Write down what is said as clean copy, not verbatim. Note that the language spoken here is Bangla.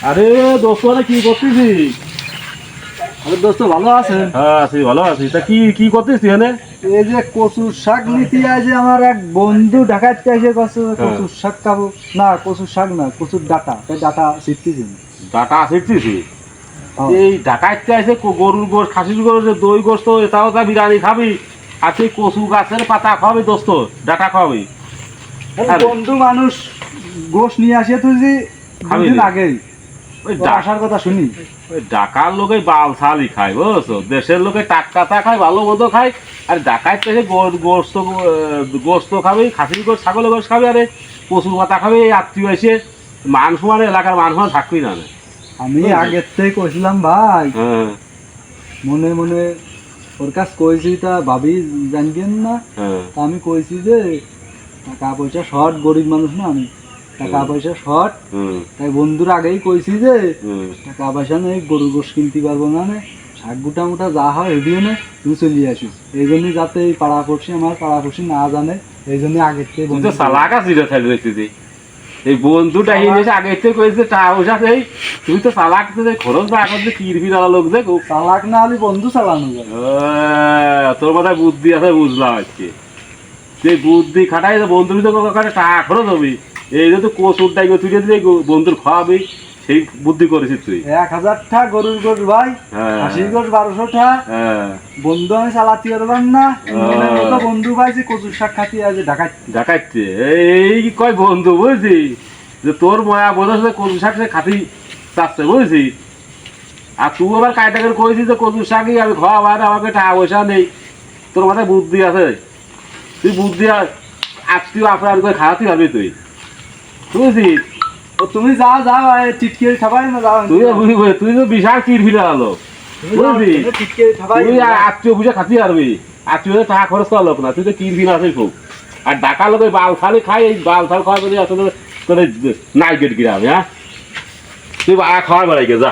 আরে দোস্ত মানে কি করতেছিস? আরে দোস্ত ভালো আছে? হ্যাঁ আছি, ভালো আছি। তা কি কি করতেছিস তুই এখানে? এই যে কচুর শাক নিতে যে আমার এক বন্ধু ঢাকাতে এসে কচুর শাক খাবো না, কচুর শাক না, কচুর ডাটা, তাই ডাটা শিখতেছি। ডাটা শিখতেছিস? এই ঢাকাইতে আছে গরুর গোশ, খাসির গোশ, দই গোশ, তো এটাও তা বিরিয়ানি খাবি, আর তুই কচু গাছের পাতা খাওয়াবি দোস্ত, ডাটা খাওয়াবি। বন্ধু মানুষ গোশ নিয়ে আসে তুই যে খাবি দুদিন নি? আগেই ওই ওর আসার কথা শুনি। ওই ঢাকার লোকে বাল ছালি খায়, বুঝছো? দেশের লোকে টাটকাটা খায়, ভালো মতো খায়। আর ঢাকায় থেকে গোস্ত, গোস্ত খাবি, খাসির গোশ, ছাগলের গোশ খাবি, আরে কচু পাতা খাবি। এই আত্মীয় এসে মান সমানে, এলাকার মান সমান থাকবি না। আমি আগের থেকে কইছিলাম ভাই, হ্যাঁ মনে মনে ওর কাছ কইছি, তা ভাবি জানবেন না। হ্যাঁ তা আমি কইছি যে টাকা পয়সা শর্ট, গরিব মানুষ না আমি, টাকা পয়সা শর্ট। হুম তাই বন্ধুর আগেই কইছি যে হুম টাকা পয়সা নেই, গরু গোশ কিনতে পারবো না, শাক গুটা মুটা যা হয় এদিও না, তুমি চলিয়ে আসি। এই জন্যই যাতে এই পাড়াপড়শি আমার পাড়াপড়শি না জানে, এই জন্য আগের থেকে তুই তো চালাক আছিস রে তাহলে দেখতেছি। এই বন্ধুটা এসে আগে থেকে কইছে টাকা পয়সা নেই, তুই তো চালাক, খরচ না এখন যে কিরফির আলা লোক যে খুব চালাক না হলে বন্ধু চালানো যায়। তোর মাথায় বুদ্ধি আছে, বুঝলাম আজকে। যে বুদ্ধি খাটাই বন্ধুর তো টাকা খরচ হবি, এই যে তুই কচুর ডাইকে তুই যদি বন্ধুর খাওয়াবি, সেই বুদ্ধি করেছিস তুই। 1000 টাকা গরুর গোশ ভাই, হ্যাঁ। খাসির গোশ 1200 টাকা। হ্যাঁ বন্ধু আমি চালাতে পারলাম না, মনের মতো বন্ধু পাইছি কচুর শাক খাতি আছে ঢাকাতে। দেখাচ্ছে এই কয় বন্ধু, বুঝছি যে তোর ময়া বোঝা কচু শাক সে খাতি চাচ্ছে, বুঝছি। আর তুই আবার কায়দা করে কইছিস যে কচু শাকই আমি খাওয়াবার, আমাকে টাকা পয়সা নেই। তোর মাথায় বুদ্ধি আছে, তুই বুদ্ধি আজকেও আপনার করে খাওয়াতে পারবি তুই, বুঝছিস। ও তুমি যাও যাও, টিটকে খাবাই না, যাও তুই তো বিশাল কিরফির আলো, বুঝলি। টিটকে খাবাই। তুই আত্মীয় বুঝে খাতি পারবি, আত্মীয় টাকা খরচ করা লোক না, তুই তো কিরফির আছিস খুব। আর ঢাকার লোকের বাল খালি খাই, এই বাল খাল খাওয়া যদি আসলে তোর নাইগেট গ্রামে। হ্যাঁ তুই খাওয়া বেড়াই গে যা।